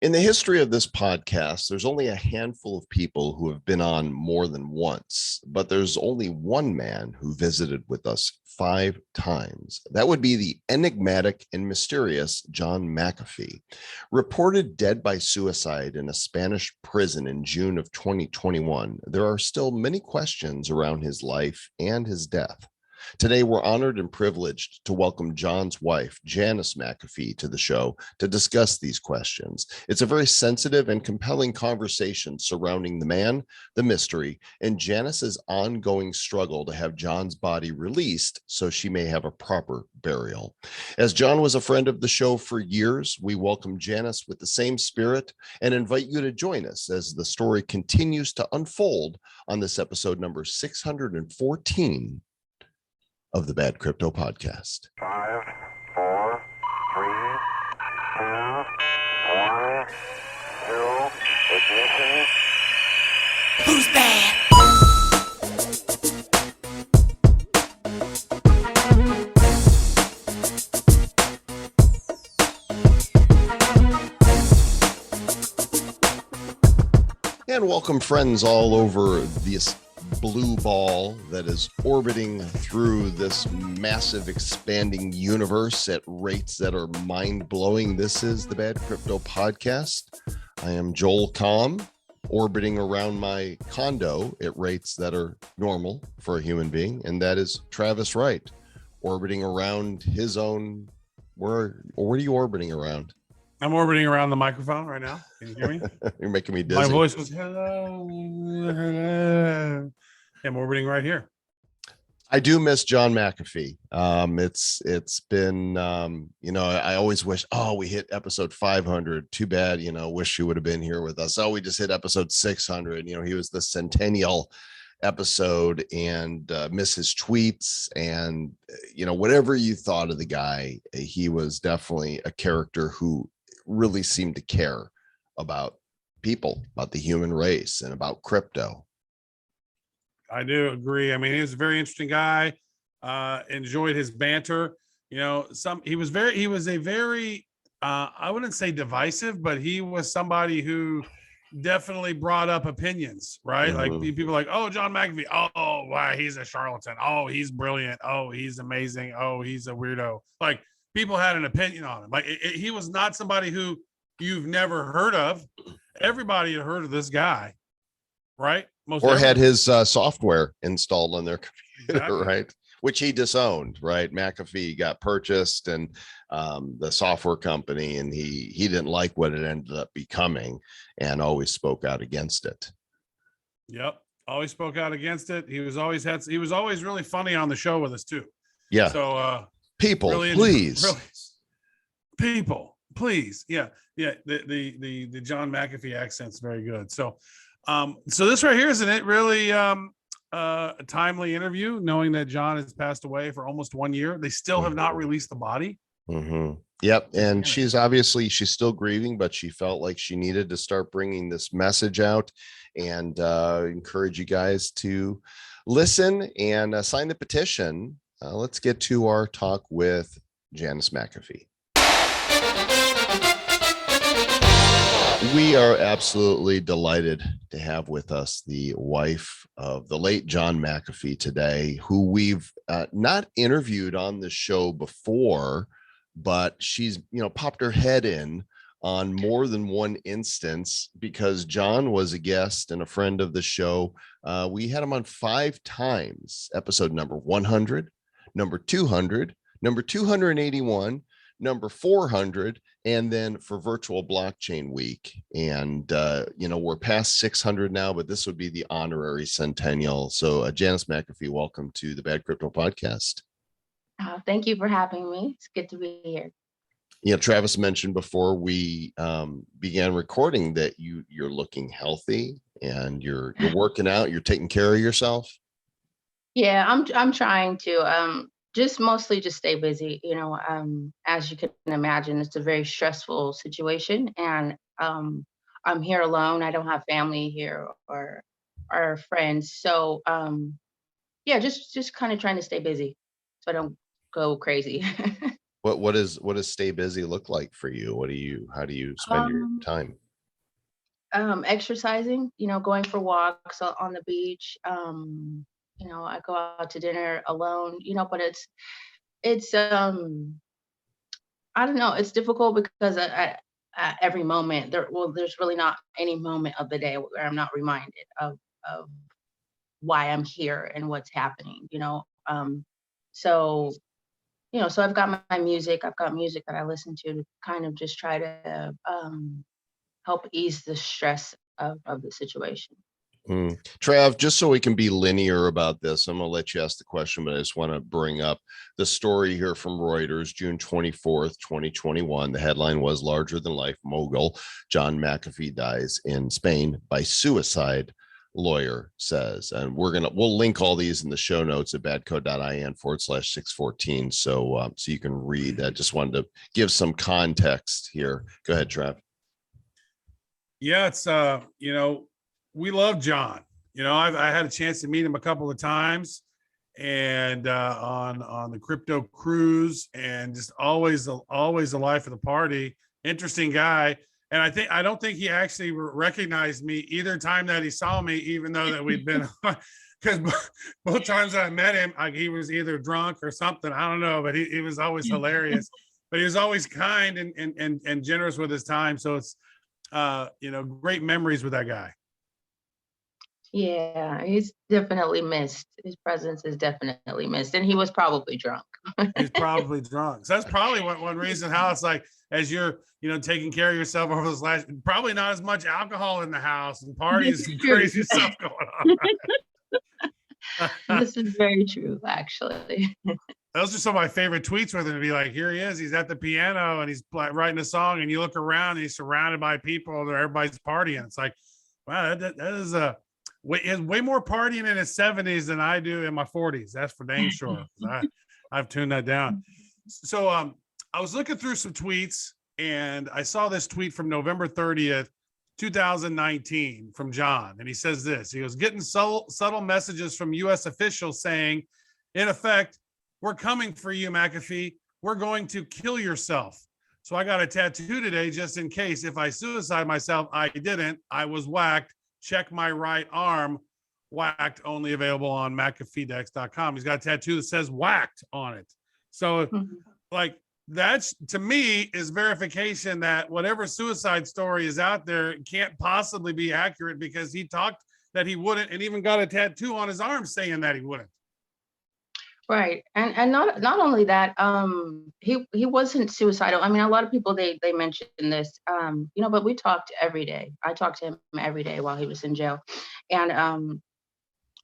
In the history of this podcast, there's only a handful of people who have been on more than once, but there's only one man who visited with us 5 times. That would be the enigmatic and mysterious John McAfee. Reported dead by suicide in a Spanish prison in June of 2021, there are still many questions around his life and his death. Today, we're honored and privileged to welcome John's wife, Janice McAfee, to the show to discuss these questions. It's a very sensitive and compelling conversation surrounding the man, the mystery, and Janice's ongoing struggle to have John's body released so she may have a proper burial. As John was a friend of the show for years, we welcome Janice with the same spirit and invite you to join us as the story continues to unfold on this episode number 614 of the Bad Crypto Podcast. 5, 4, 3, 2, 1, 0, ignition. Who's bad? And welcome, friends, all over this blue ball that is orbiting through this massive expanding universe at rates that are mind-blowing. This is the Bad Crypto Podcast. I am Joel Comm, orbiting around my condo at rates that are normal for a human being, and that is Travis Wright, orbiting around his own. What are you orbiting around? I'm orbiting around the microphone right now. Can you hear me? You're making me dizzy. My voice was hello, hello. I'm orbiting right here. I do miss John McAfee. It's been I always wish, we hit episode 500. Too bad, wish you would have been here with us. We just hit episode 600. He was the centennial episode, and miss his tweets, and whatever you thought of the guy, he was definitely a character who really seemed to care about people, about the human race, and about crypto. I do agree. I mean, he was a very interesting guy. Enjoyed his banter. He was a very I wouldn't say divisive, but he was somebody who definitely brought up opinions, right? Mm-hmm. Like people like, oh, John McAfee, oh, wow, he's a charlatan. Oh, he's brilliant. Oh, he's amazing. Oh, he's a weirdo. Like people had an opinion on him. Like he was not somebody who you've never heard of. Everybody had heard of this guy, right? Had his software installed on their computer, Exactly. right? Which he disowned, right? McAfee got purchased, and the software company, and he didn't like what it ended up becoming, and always spoke out against it. Yep, always spoke out against it. He was always really funny on the show with us too. Yeah. So people, really please. People, please. Yeah. The John McAfee accent's very good. So this right here, isn't it really a timely interview, knowing that John has passed away for almost 1 year. They still have not released the body. Mm-hmm. Yep. And she's still grieving, but she felt like she needed to start bringing this message out, and encourage you guys to listen and sign the petition. Let's get to our talk with Janice McAfee. We are absolutely delighted to have with us the wife of the late John McAfee today, who we've not interviewed on the show before, but she's, popped her head in on more than one instance because John was a guest and a friend of the show. We had him on 5 times, episode number 100, number 200, number 281, number 400, and then for virtual blockchain week. And we're past 600 now, but this would be the honorary centennial. So Janice McAfee, welcome to the Bad Crypto Podcast. Thank you for having me. It's good to be here. Travis mentioned before we began recording that you're looking healthy and you're working out, you're taking care of yourself. Yeah, I'm trying to mostly stay busy. As you can imagine, it's a very stressful situation, and I'm here alone. I don't have family here or friends, so just kind of trying to stay busy so I don't go crazy. What does stay busy look like for you? How do you spend your Um, time? Exercising, going for walks on the beach. I go out to dinner alone, but it's I don't know, it's difficult because every moment there's really not any moment of the day where I'm not reminded of why I'm here and what's happening, so so I've got my music. I've got music that I listen to kind of just try to help ease the stress of the situation. Trav, just so we can be linear about this, I'm going to let you ask the question, but I just want to bring up the story here from Reuters, June 24th, 2021. The headline was larger than life mogul John McAfee dies in Spain by suicide, lawyer says. And we'll link all these in the show notes at badco.in/614. So you can read that. Just wanted to give some context here. Go ahead, Trav. Yeah, it's we love John. I had a chance to meet him a couple of times, and on the crypto cruise, and just always the life of the party. Interesting guy, and I don't think he actually recognized me either time that he saw me, even though that we'd been because both times I met him, he was either drunk or something. I don't know, but he was always hilarious. But he was always kind and generous with his time. So it's great memories with that guy. Yeah, he's definitely missed. His presence is definitely missed, and he was probably drunk. He's probably drunk. So that's probably one reason how it's like, as you're, taking care of yourself over this probably not as much alcohol in the house and parties and crazy stuff going on. This is very true, actually. Those are some of my favorite tweets with him, to be like, here he is, he's at the piano and he's writing a song, and you look around and he's surrounded by people, everybody's partying. It's like, wow, that is way more partying in his 70s than I do in my 40s. That's for dang sure. I've tuned that down. So I was looking through some tweets, and I saw this tweet from November 30th, 2019 from John. And he says this, he goes, getting subtle messages from U.S. officials saying, in effect, we're coming for you, McAfee. We're going to kill yourself. So I got a tattoo today just in case. If I suicide myself, I didn't. I was whacked. Check my right arm. Whacked, only available on McAfeedex.com. He's got a tattoo that says whacked on it. So like, that's, to me, is verification that whatever suicide story is out there can't possibly be accurate, because he talked that he wouldn't, and even got a tattoo on his arm saying that he wouldn't. Right. And not only that, he wasn't suicidal. I mean, a lot of people they mention this, but we talked every day. I talked to him every day while he was in jail. And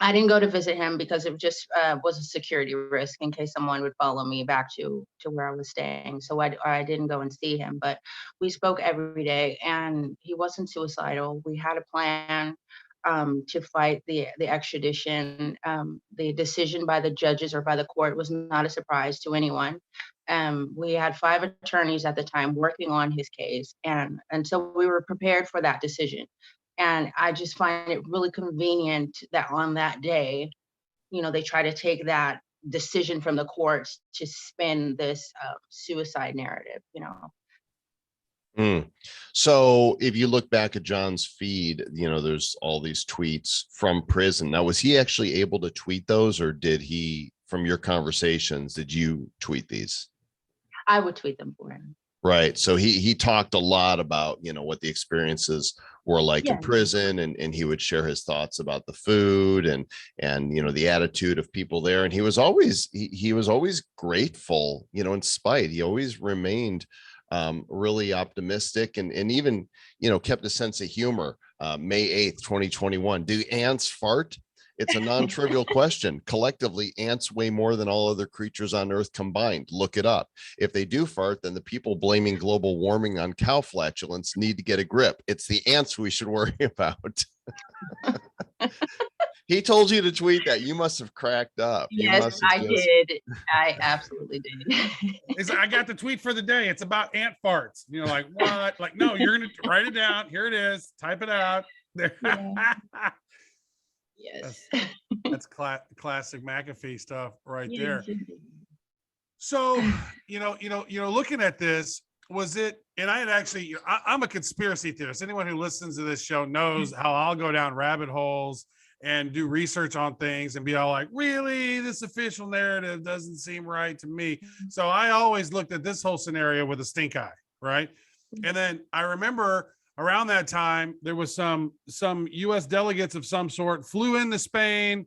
I didn't go to visit him because it just was a security risk in case someone would follow me back to where I was staying. So I didn't go and see him, but we spoke every day, and he wasn't suicidal. We had a plan to fight the extradition. The decision by the judges or by the court was not a surprise to anyone. We had 5 attorneys at the time working on his case, and so we were prepared for that decision. And I just find it really convenient that on that day, they try to take that decision from the courts to spin this suicide narrative, So if you look back at John's feed, there's all these tweets from prison. Now, was he actually able to tweet those, or did he, from your conversations, did you tweet these? I would tweet them for him. Right. So he talked a lot about, what the experiences were like in prison, and he would share his thoughts about the food and the attitude of people there. And he was always grateful, in spite. He always remained really optimistic, and even, kept a sense of humor. May 8th, 2021. Do ants fart? It's a non-trivial question. Collectively, ants weigh more than all other creatures on Earth combined. Look it up. If they do fart, then the people blaming global warming on cow flatulence need to get a grip. It's the ants we should worry about. He told you to tweet that. You must have cracked up. Yes, I did. I absolutely did. I got the tweet for the day. It's about ant farts. Like, what? Like, no, you're going to write it down. Here it is. Type it out. Yeah. Yes. That's classic McAfee stuff right there. So, looking at this, was it, and I had actually, I'm a conspiracy theorist. Anyone who listens to this show knows how I'll go down rabbit holes and do research on things and be all like, really, this official narrative doesn't seem right to me. So I always looked at this whole scenario with a stink eye, right? And then I remember around that time, there was some US delegates of some sort flew into Spain.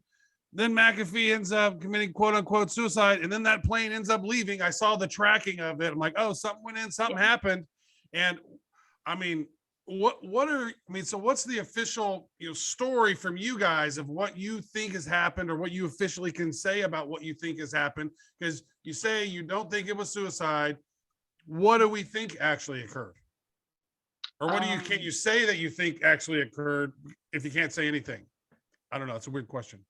Then McAfee ends up committing quote unquote suicide. And then that plane ends up leaving. I saw the tracking of it. I'm like, oh, something went in, something happened. And I mean, so what's the official story from you guys of what you think has happened, or what you officially can say about what you think has happened? Because you say you don't think it was suicide. What do we think actually occurred? Or what can you say that you think actually occurred if you can't say anything? I don't know. It's a weird question.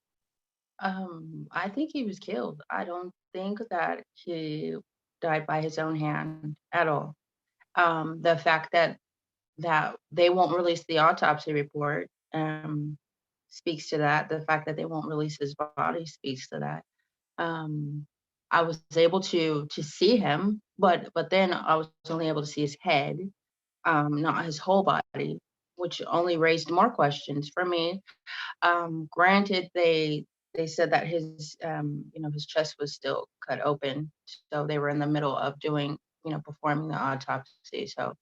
I think he was killed. I don't think that he died by his own hand at all. The fact that they won't release the autopsy report speaks to that. The fact that they won't release his body speaks to that. I was able to see him, but then I was only able to see his head, not his whole body, which only raised more questions for me. Granted, they said that his his chest was still cut open, so they were in the middle of doing performing the autopsy. So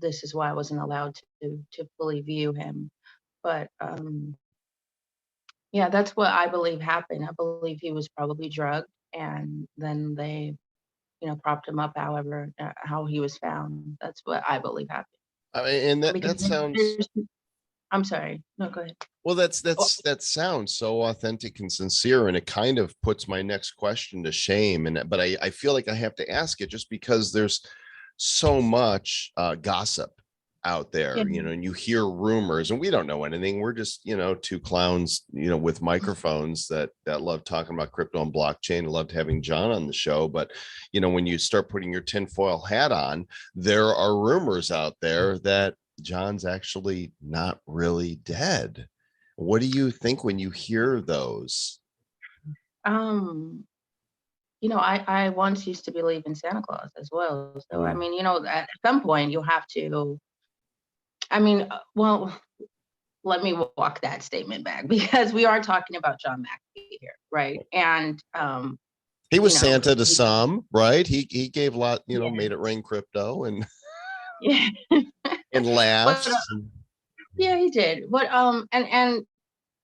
this is why I wasn't allowed to fully view him. But yeah, that's what I believe happened. I believe he was probably drugged, and then they propped him up. However, how he was found, that's what I believe happened. I mean, and that Because sounds. I'm sorry. No, go ahead. Well, that sounds so authentic and sincere, and it kind of puts my next question to shame. But I feel like I have to ask it just because there's so much gossip out there, and you hear rumors, and we don't know anything. We're just two clowns, with microphones that love talking about crypto and blockchain. I loved having John on the show, but when you start putting your tinfoil hat on, there are rumors out there that John's actually not really dead. What do you think when you hear those? I once used to believe in Santa Claus as well. So I mean, at some point you have to. I mean, well, let me walk that statement back, because we are talking about John McAfee here, right? And he was Santa to some, right? He gave a lot, Yeah. made it rain crypto and Yeah. and laughs. But, yeah, he did. But and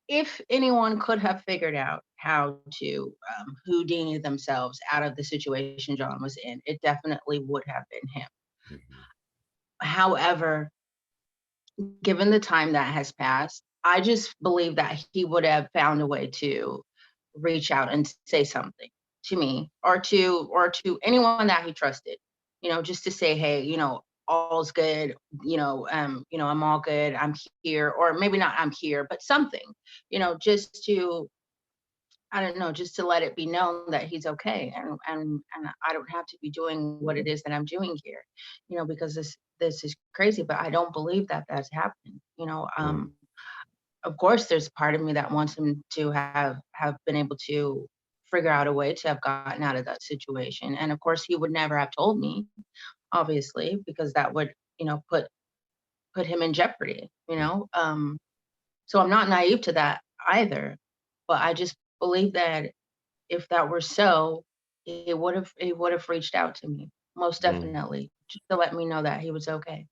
if anyone could have figured out how to Houdini themselves out of the situation John was in, it definitely would have been him. Mhm. However, given the time that has passed, I just believe that he would have found a way to reach out and say something to me, or to anyone that he trusted, just to say, hey, all's good, I'm all good, I'm here, or maybe not I'm here, but something, just to, I don't know, just to let it be known that he's okay, and I don't have to be doing what it is that I'm doing here, because this is crazy. But I don't believe that that's happened. Of course, there's a part of me that wants him to have been able to figure out a way to have gotten out of that situation, and of course, he would never have told me, obviously, because that would put him in jeopardy. So I'm not naive to that either, but I just believe that if that were so, it would have reached out to me, most definitely, just to let me know that he was okay.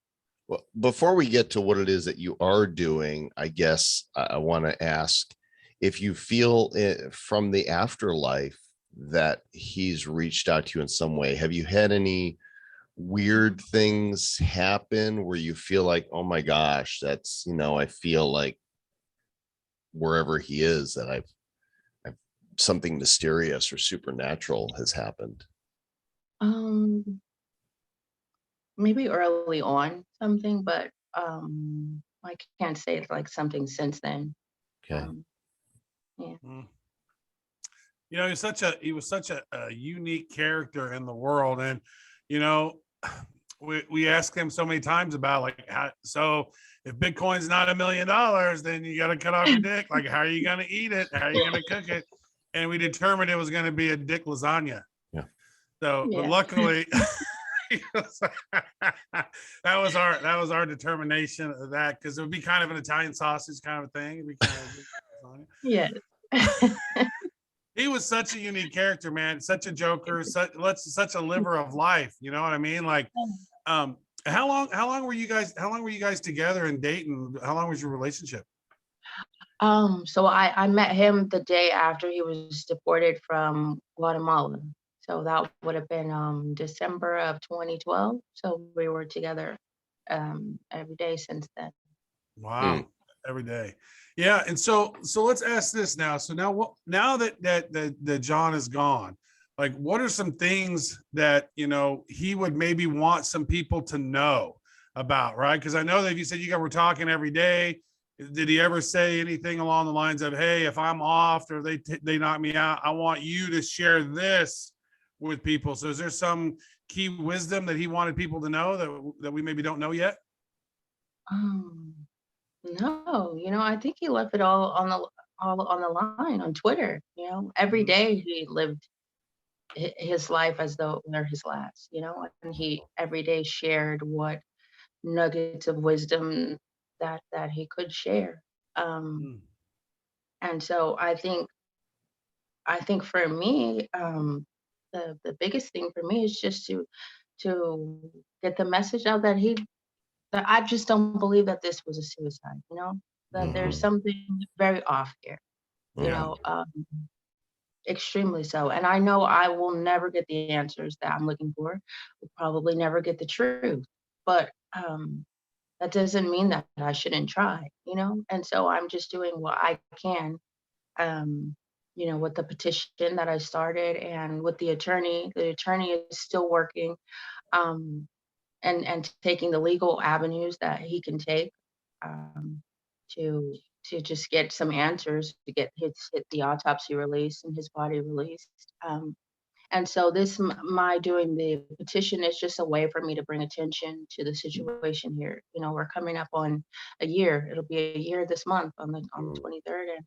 Well, before we get to what it is that you are doing, I guess I want to ask if you feel from the afterlife that he's reached out to you in some way. Have you had any weird things happen where you feel like, oh my gosh, that's, I feel like wherever he is, that I've something mysterious or supernatural has happened? Maybe early on something, but I can't say it's like something since then. Okay. Yeah. He was such a unique character in the world, and we asked him so many times about like, so if Bitcoin's not $1 million, then you got to cut off your dick. Like, how are you going to eat it? How are you going to cook it? And we determined it was going to be a dick lasagna. Yeah. So, but Yeah. luckily, that was our determination of that, because it would be kind of an Italian sausage kind of thing. It'd be kind of Yeah. he was such a unique character, man. Such a joker, such a liver of life. You know what I mean? Like, um, how long were you guys together and dating? How long was your relationship? So I met him the day after he was deported from Guatemala. So that would have been December of 2012. So we were together every day since then. Wow, every day. Yeah, and so let's ask this now. So now that John is gone, like, what are some things that he would maybe want some people to know about, right? Because I know that you said you guys were talking every day. Did he ever say anything along the lines of, "Hey, if I'm off or they knock me out, I want you to share this with people"? So is there some key wisdom that he wanted people to know that we maybe don't know yet? Um, no, I think he left it all on the line on Twitter. Every day he lived his life as though they're his last. And he every day shared what nuggets of wisdom that he could share. Um, Mm. and so I think for me, the biggest thing for me is just to get the message out that I just don't believe that this was a suicide. That there's Mhm. something very off here. You Yeah. know, um, Extremely so. And I know I will never get the answers that I'm looking for. We'll probably never get the truth, but that doesn't mean that I shouldn't try. And so I'm just doing what I can um, with the petition that I started and with the attorney. The attorney is still working um, and taking the legal avenues that he can take um, to to just get some answers to get the autopsy released and his body released. And so my doing the petition is just a way for me to bring attention to the situation here. We're coming up on a year. It'll be a year this month on the 23rd,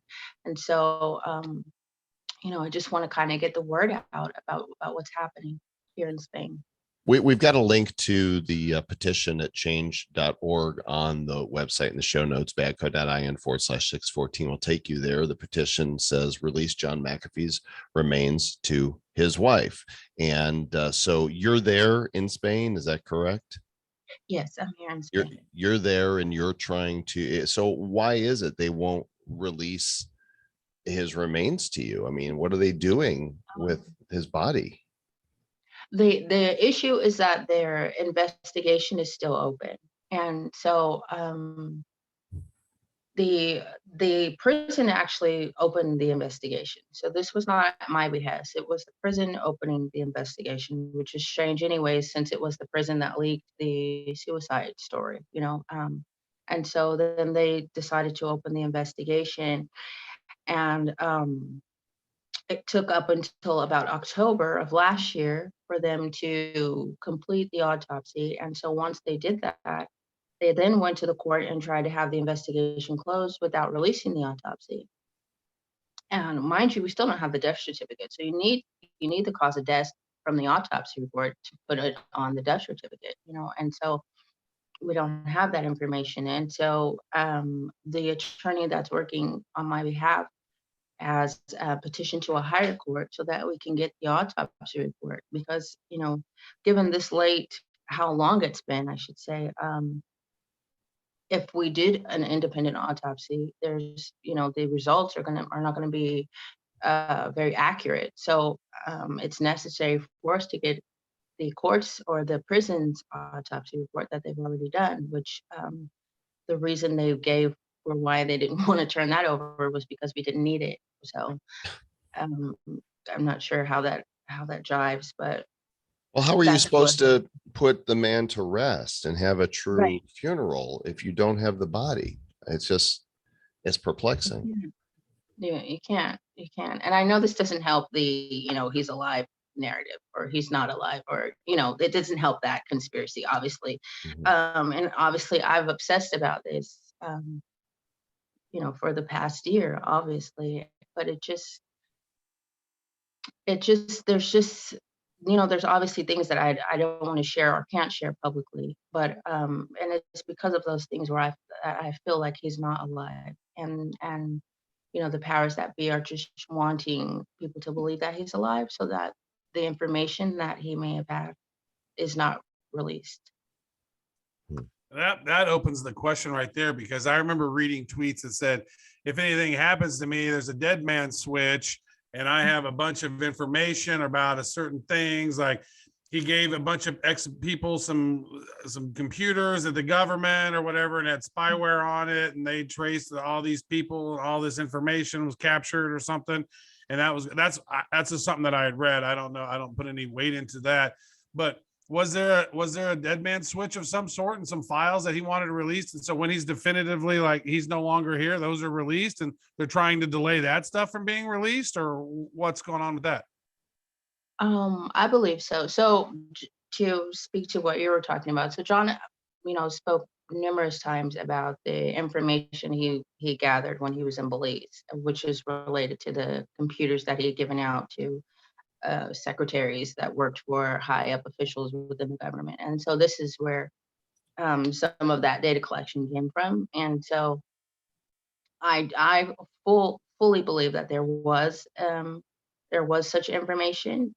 and so I just want to kind of get the word out about what's happening here in Spain. We've got a link to the petition at change.org on the website in the show notes. badco.in/614 will take you there. The petition says release John McAfee's remains to his wife. And so you're there in Spain. Is that correct? Yes, I'm here in You're Spain. you're there and you're trying to. So why is it they won't release his remains to you? I mean, what are they doing with his body? The issue is that their investigation is still open, and so the prison actually opened the investigation. So this was not at my behest. It was the prison opening the investigation, which is strange anyway, since it was the prison that leaked the suicide story. And so then they decided to open the investigation, and it took up until about October of last year for them to complete the autopsy. And so once they did that, they then went to the court and tried to have the investigation closed without releasing the autopsy. And mind you, we still don't have the death certificate. So you need the cause of death from the autopsy report to put it on the death certificate. And so we don't have that information. And so the attorney that's working on my behalf has a petition to a higher court so that we can get the autopsy report because given this late, how long it's been, I should say, if we did an independent autopsy, there's the results are not going to be very accurate. So it's necessary for us to get the courts or the prison's autopsy report that they've already done, which the reason they gave for why they didn't want to turn that over was because we didn't need it. So um, I'm not sure how that jives, but Well, how are you that's what. supposed to put the man to rest and have a true Right. funeral if you don't have the body? It's perplexing. Yeah, you can't. And I know this doesn't help the he's alive narrative or he's not alive or it doesn't help that conspiracy obviously. Mhm. And obviously I've obsessed about this for the past year obviously, but it just there's just there's obviously things that I don't want to share or can't share publicly, but and it's because of those things where I feel like he's not alive, and the powers that be are just wanting people to believe that he's alive, so that the information that he may have had is not released. That opens the question right there, because I remember reading tweets that said, if anything happens to me, there's a dead man switch, and I have a bunch of information about a certain things. Like he gave a bunch of ex people some computers at the government or whatever, and had spyware on it, and they traced all these people, and all this information was captured or something. And that's just something that I had read. I don't know. I don't put any weight into that, but was there a dead man switch of some sort and some files that he wanted to release? And so when he's definitively like he's no longer here, those are released, and they're trying to delay that stuff from being released, or what's going on with that? I believe so. So to speak to what you were talking about, so John, spoke numerous times about the information he gathered when he was in Belize, which is related to the computers that he had given out to secretaries that worked for high up officials within the government. And so this is where some of that data collection came from. And so I fully believe that there was such information.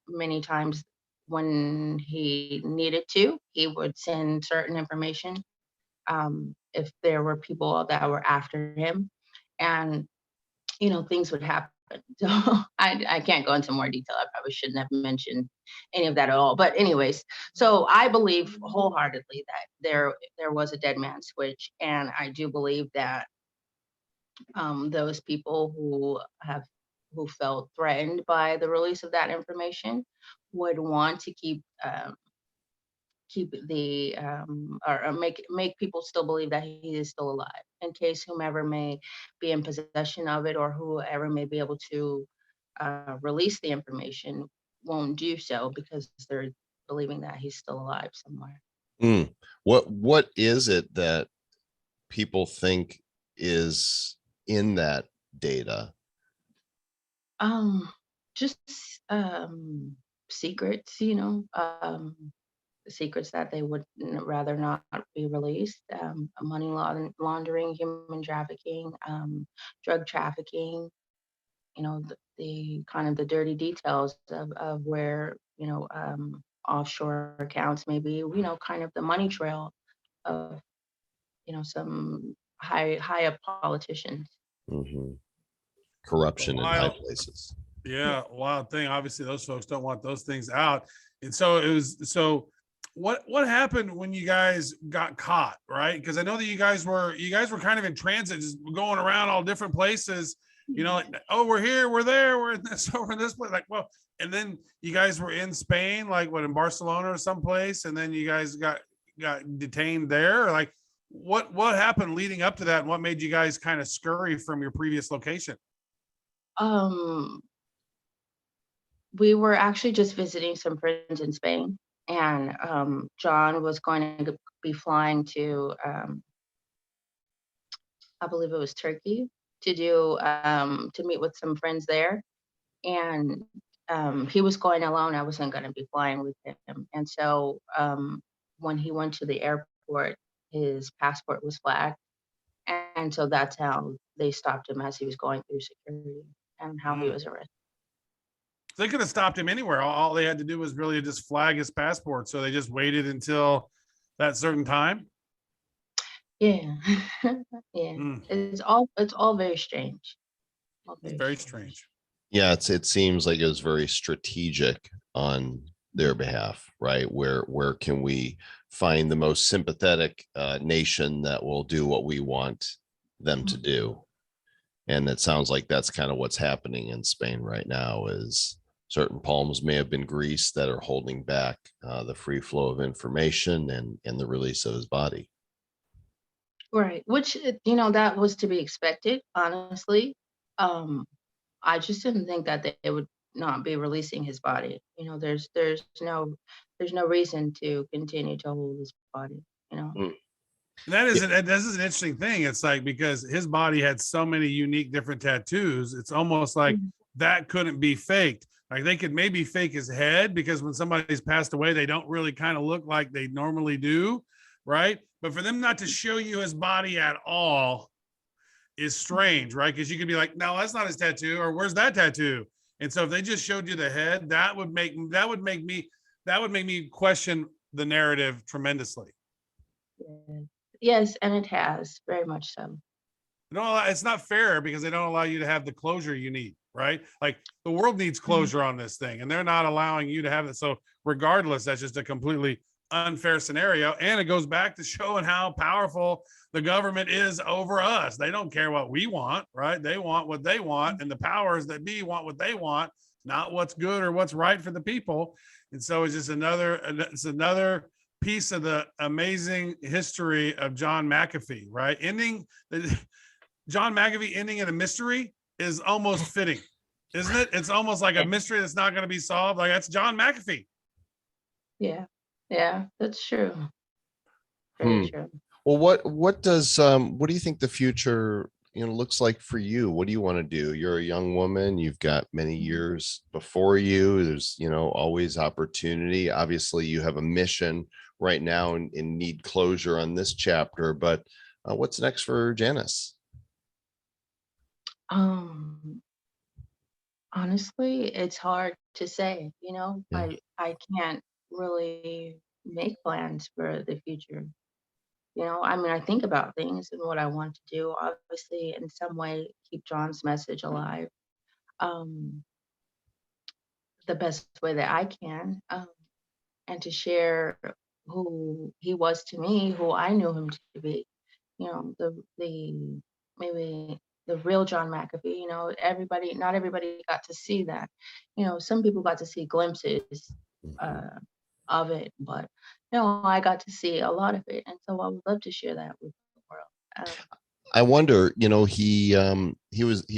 Many times when he needed to, he would send certain information if there were people that were after him, and things would happen. So I can't go into more detail. I probably shouldn't have mentioned any of that at all. But anyways, so I believe wholeheartedly that there was a dead man switch, and I do believe that those people who felt threatened by the release of that information would want to keep the or make people still believe that he is still alive, in case whomever may be in possession of it, or whoever may be able to release the information won't do so, because they're believing that he's still alive somewhere. What is it that people think is in that data? Just secrets, secrets that they would rather not be released. Money laundering, human trafficking, drug trafficking, the kind of the dirty details of where, offshore accounts, maybe, kind of the money trail of, some high up politicians. Mm-hmm. Corruption in high places. Yeah, wild thing. Obviously, those folks don't want those things out. And so what happened when you guys got caught, right? Because I know that you guys were kind of in transit, just going around all different places, like, oh, we're here, we're there, we're in this, over in this place. Like, well, and then you guys were in Spain, like what, in Barcelona or someplace, and then you guys got detained there. Or like, what happened leading up to that, and what made you guys kind of scurry from your previous location? We were actually just visiting some friends in Spain, and John was going to be flying to, I believe it was Turkey, to do to meet with some friends there, and he was going alone. I wasn't going to be flying with him, and so when he went to the airport, his passport was flagged, and so that's how they stopped him as he was going through security, and how he was arrested. They could have stopped him anywhere. All they had to do was really just flag his passport. So they just waited until that certain time. Yeah. Yeah. It's all very strange. It's very strange. Yeah, it seems like it was very strategic on their behalf, right? Where can we find the most sympathetic nation that will do what we want them to do? And it sounds like that's kind of what's happening in Spain right now, is certain palms may have been greased that are holding back the free flow of information and the release of his body. Right. Which, that was to be expected, honestly. I just didn't think that they would not be releasing his body. There's no reason to continue to hold his body, That is an interesting thing. It's like, because his body had so many unique different tattoos, it's almost like that couldn't be faked. Like they could maybe fake his head because when somebody's passed away, they don't really kind of look like they normally do, right? But for them not to show you his body at all is strange, right? Because you could be like, no, that's not his tattoo, or where's that tattoo? And so if they just showed you the head, that would make me question the narrative tremendously. Yes, and it has very much so. No, it's not fair because they don't allow you to have the closure you need, right? Like the world needs closure on this thing, and they're not allowing you to have it. So regardless, that's just a completely unfair scenario. And it goes back to showing how powerful the government is over us. They don't care what we want, right? They want what they want, and the powers that be want what they want, not what's good or what's right for the people. And so it's just another piece of the amazing history of John McAfee, right? John McAfee ending in a mystery is almost fitting, isn't it? It's almost like a mystery that's not going to be solved. Like that's John McAfee. Yeah, that's true. Very true. Well, what do you think the future looks like for you? What do you want to do? You're a young woman. You've got many years before you. There's always opportunity. Obviously, you have a mission right now and need closure on this chapter. But what's next for Janice? Honestly, it's hard to say, Yeah. I can't really make plans for the future. I mean, I think about things and what I want to do, obviously, in some way, keep John's message alive, um, the best way that I can, and to share who he was to me, who I knew him to be, the maybe the real John McAfee. Not everybody got to see that. Some people got to see glimpses uh, of it, but no, I got to see a lot of it, and so I would love to share that with the world. I wonder, he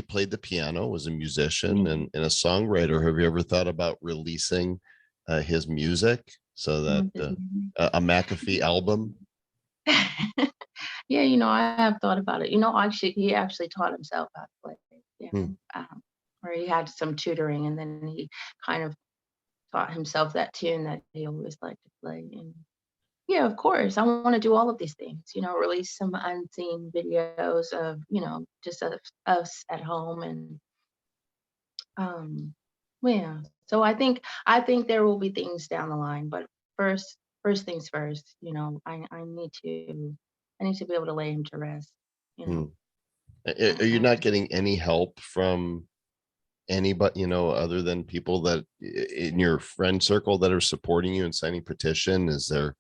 played the piano, was a musician and a songwriter. Have you ever thought about releasing his music so that a McAfee album? Yeah, I have thought about it. Actually, he actually taught himself how to play. Or he had some tutoring, and then he kind of taught himself that tune that he always liked to play. And yeah, of course, I want to do all of these things. Release some unseen videos of just us at home, and yeah. So I think there will be things down the line, but first things first. I need to be able to lay him to rest. Are you not getting any help from anybody, other than people that in your friend circle that are supporting you and signing petition? Is there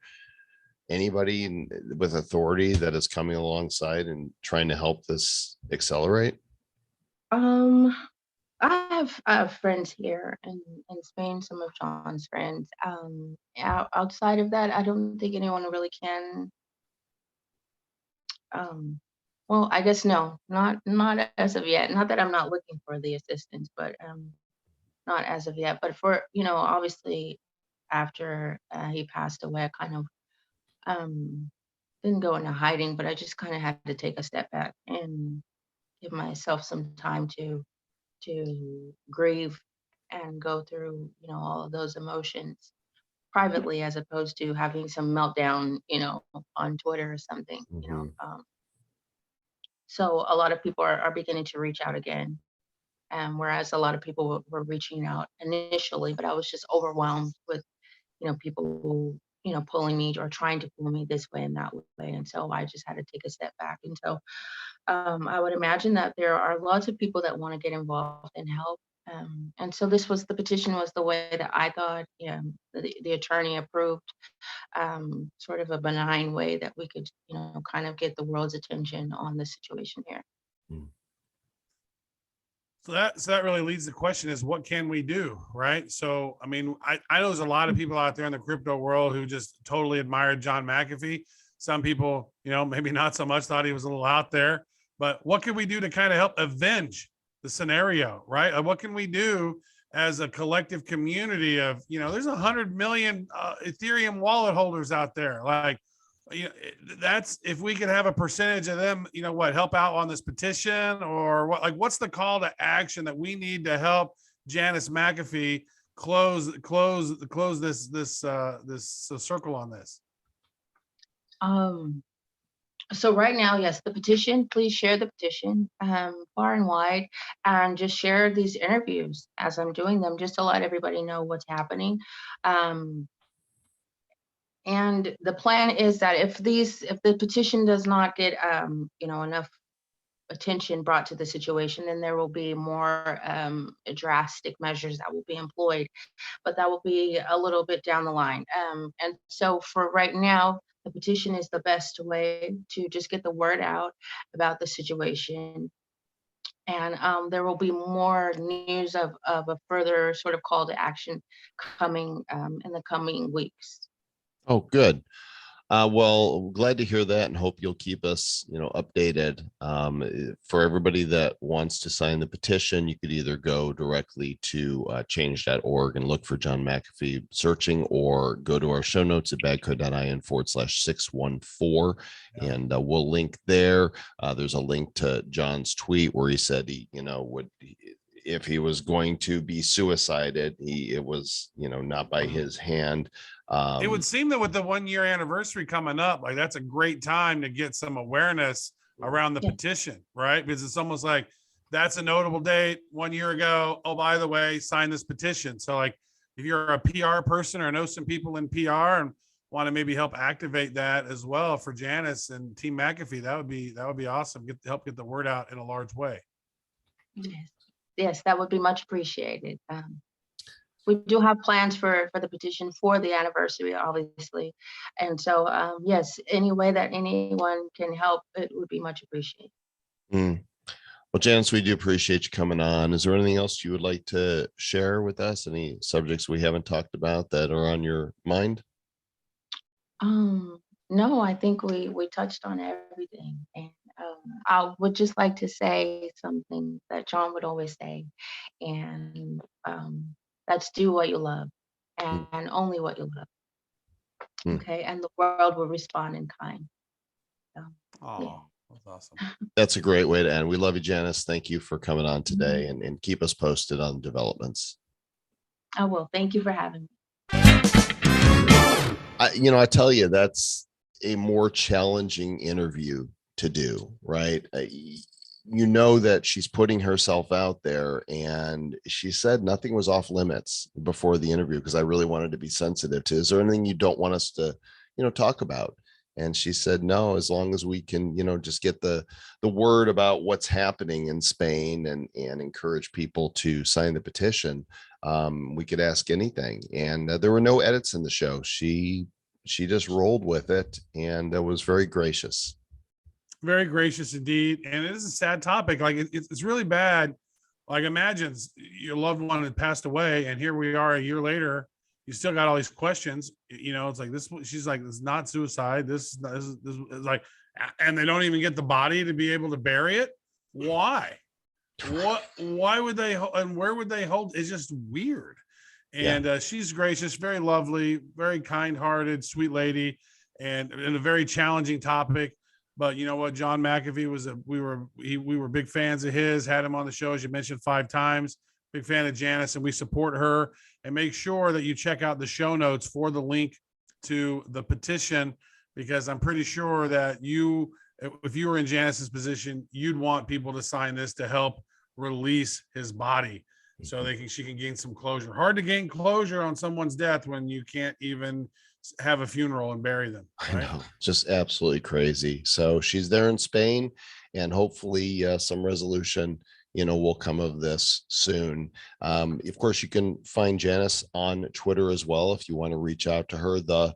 anybody with authority that is coming alongside and trying to help this accelerate? I have friends here in Spain, some of John's friends. Outside of that, I don't think anyone really can. Well, I guess no, not as of yet. Not that I'm not looking for the assistance, but not as of yet. But for obviously, after he passed away, I kind of didn't go into hiding, but I just kind of had to take a step back and give myself some time to grieve and go through all of those emotions privately, as opposed to having some meltdown on Twitter or something. So a lot of people are beginning to reach out again, whereas a lot of people were reaching out initially, but I was just overwhelmed with people who pulling me or trying to pull me this way and that way, and so I just had to take a step back. And so I would imagine that there are lots of people that want to get involved and help. And so the petition was the way that I thought, the attorney approved, sort of a benign way that we could, kind of get the world's attention on the situation here. So that really leads the question is, what can we do, right? So, I mean, I know there's a lot of people out there in the crypto world who just totally admired John McAfee. Some people, maybe not so much, thought he was a little out there. But what can we do to kind of help avenge the scenario, right? What can we do as a collective community of, there's 100 million Ethereum wallet holders out there. Like, that's, if we could have a percentage of them, help out on this petition, or what, like, what's the call to action that we need to help Janice McAfee close this circle on this? So right now, yes, the petition, please share the petition far and wide, and just share these interviews as I'm doing them, just to let everybody know what's happening. And the plan is that if the petition does not get enough attention brought to the situation, then there will be more drastic measures that will be employed, but that will be a little bit down the line. And so for right now, the petition is the best way to just get the word out about the situation. And there will be more news of a further sort of call to action coming in the coming weeks. Oh, good. Well, glad to hear that, and hope you'll keep us, updated. For everybody that wants to sign the petition, you could either go directly to change.org and look for John McAfee searching, or go to our show notes at badcode.in/614, and we'll link there. There's a link to John's tweet where he said he, if he was going to be suicided, it was, not by his hand. It would seem that with the 1 year anniversary coming up, like that's a great time to get some awareness around the petition, right? Because it's almost like that's a notable date 1 year ago. Oh, by the way, sign this petition. So like if you're a PR person or know some people in PR and want to maybe help activate that as well for Janice and Team McAfee, that would be awesome. Help get the word out in a large way. Yes, that would be much appreciated. We do have plans for the petition for the anniversary, obviously. And so, yes, any way that anyone can help, it would be much appreciated. Well, Janice, we do appreciate you coming on. Is there anything else you would like to share with us? Any subjects we haven't talked about that are on your mind? No, I think we touched on everything. And I would just like to say something that John would always say. And that's do what you love, and only what you love. Okay, and the world will respond in kind. So, yeah. That's awesome. That's a great way to end. We love you, Janice. Thank you for coming on today, and keep us posted on developments. I will. Thank you for having me. I tell you, that's a more challenging interview to do, right? That she's putting herself out there, and she said nothing was off limits before the interview, because I really wanted to be sensitive to, is there anything you don't want us to, talk about? And she said, no, as long as we can, just get the word about what's happening in Spain and encourage people to sign the petition. We could ask anything. And there were no edits in the show. She just rolled with it, and was very gracious. Very gracious indeed. And it is a sad topic. Like it's really bad. Like imagine your loved one had passed away, and here we are a year later, you still got all these questions. It's like this, she's like, this is not suicide. This is like, and they don't even get the body to be able to bury it. Why? Why would they, and where would they hold? It's just weird. And she's gracious, very lovely, very kind-hearted, sweet lady, and a very challenging topic. But you know what, John McAfee we were big fans of his, had him on the show, as you mentioned, 5 times, big fan of Janice, and we support her. And make sure that you check out the show notes for the link to the petition, because I'm pretty sure that if you were in Janice's position, you'd want people to sign this to help release his body, so she can gain some closure. Hard to gain closure on someone's death when you can't even have a funeral and bury them. Right? I know, just absolutely crazy. So she's there in Spain, and hopefully some resolution, will come of this soon. Of course, you can find Janice on Twitter as well if you want to reach out to her. The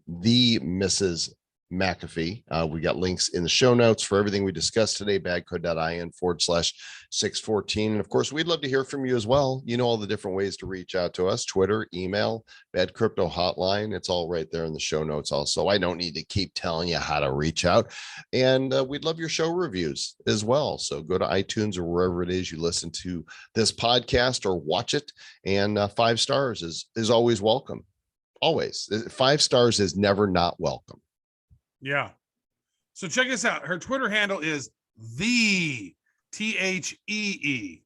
Mrs. McAfee. We got links in the show notes for everything we discussed today, badcode.in/614. And of course, we'd love to hear from you as well. All the different ways to reach out to us: Twitter, email, Bad Crypto Hotline. It's all right there in the show notes. Also, I don't need to keep telling you how to reach out. And we'd love your show reviews as well. So go to iTunes or wherever it is you listen to this podcast or watch it. And 5 stars is always welcome. Always. 5 stars is never not welcome. Yeah. So check this out. Her Twitter handle is the THEE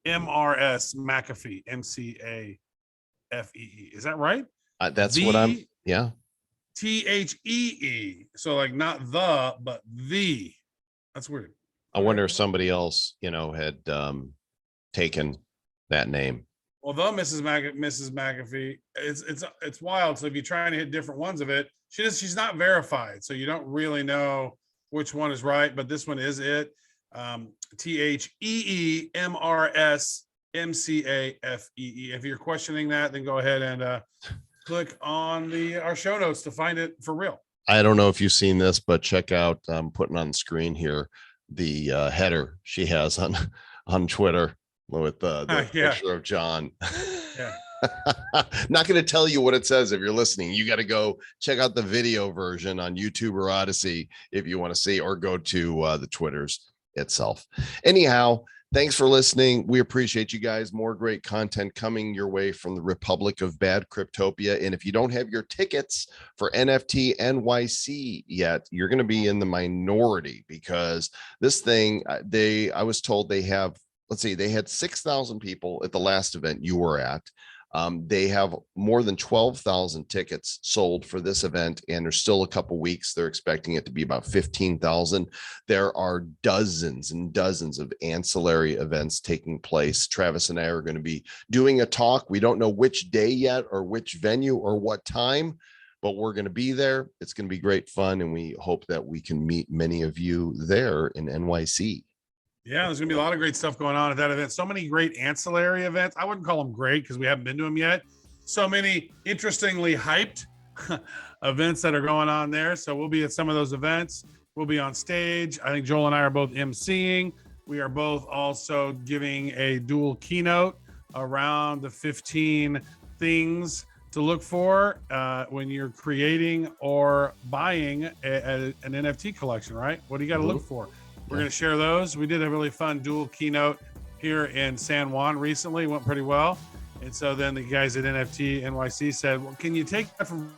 MRS McAfee, MCAFEE. Is that right? That's what I'm. Yeah. THEE. So like not the, but the. That's weird. I wonder if somebody else, had taken that name. Well, the Mrs. McAfee, it's wild. So if you're trying to hit different ones of it, she's not verified, so you don't really know which one is right. But this one is it. THEEMRSMCAFEE. If you're questioning that, then go ahead and click on our show notes to find it for real. I don't know if you've seen this, but check out, I'm putting on the screen here the header she has on Twitter with the picture of John. Yeah. Not going to tell you what it says if you're listening. You got to go check out the video version on YouTube or Odyssey if you want to see, or go to the Twitters itself. Anyhow, thanks for listening. We appreciate you guys. More great content coming your way from the Republic of Bad Cryptopia. And if you don't have your tickets for NFT NYC yet, you're going to be in the minority, because this thing, I was told they have, they had 6,000 people at the last event you were at. They have more than 12,000 tickets sold for this event, and there's still a couple weeks. They're expecting it to be about 15,000. There are dozens and dozens of ancillary events taking place. Travis and I are going to be doing a talk. We don't know which day yet or which venue or what time, but we're going to be there. It's going to be great fun, and we hope that we can meet many of you there in NYC. Yeah, there's gonna be a lot of great stuff going on at that event. So many great ancillary events. I wouldn't call them great because we haven't been to them yet. So many interestingly hyped events that are going on there. So we'll be at some of those events. We'll be on stage. I think Joel and I are both emceeing. We are both also giving a dual keynote around the 15 things to look for when you're creating or buying an NFT collection, right? What do you got to look for? We're going to share those. We did a really fun dual keynote here in San Juan recently. Went pretty well. And so then the guys at NFT NYC said, well, can you take that from,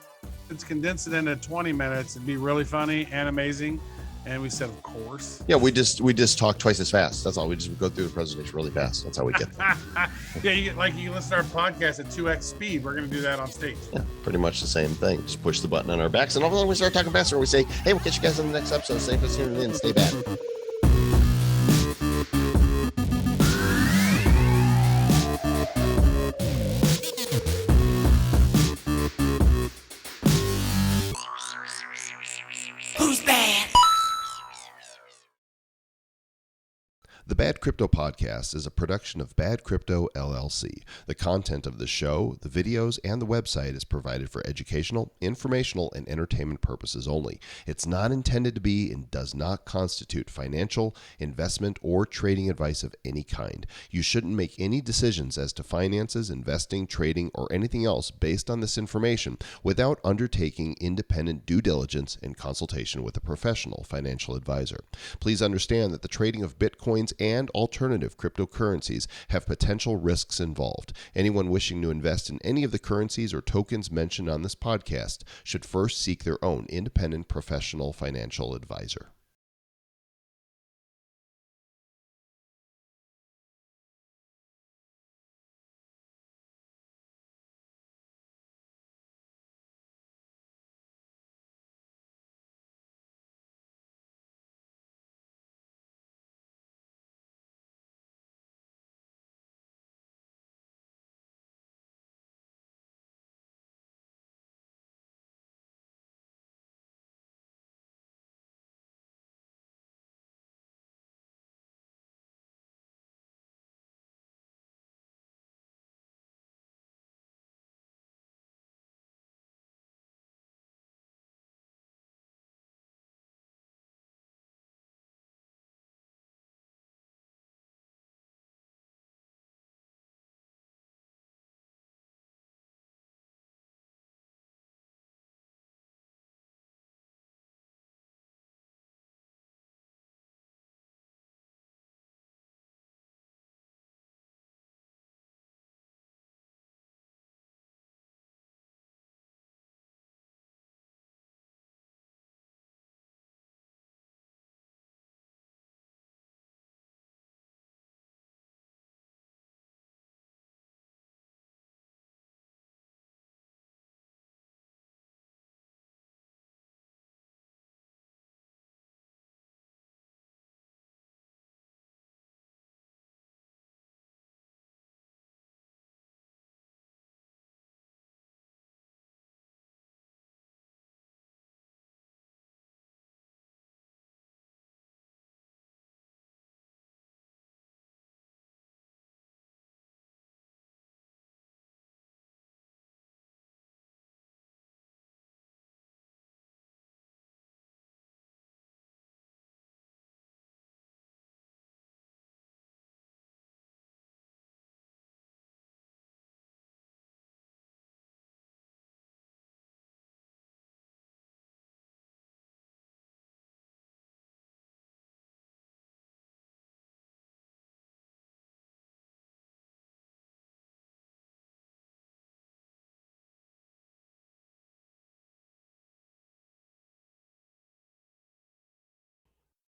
let's condense it into 20 minutes and be really funny and amazing? And we said, of course. Yeah, we just talk twice as fast. That's all. We just go through the presentation really fast. That's how we get there. Yeah, you can listen to our podcast at 2x speed. We're going to do that on stage. Yeah, pretty much the same thing. Just push the button on our backs, and all of a sudden we start talking faster. We say, hey, we'll catch you guys in the next episode. Stay tuned in. Stay bad. Who's bad? The Bad Crypto Podcast is a production of Bad Crypto LLC. The content of the show, the videos, and the website is provided for educational, informational, and entertainment purposes only. It's not intended to be and does not constitute financial, investment, or trading advice of any kind. You shouldn't make any decisions as to finances, investing, trading, or anything else based on this information without undertaking independent due diligence and consultation with a professional financial advisor. Please understand that the trading of Bitcoins and alternative cryptocurrencies have potential risks involved. Anyone wishing to invest in any of the currencies or tokens mentioned on this podcast should first seek their own independent professional financial advisor.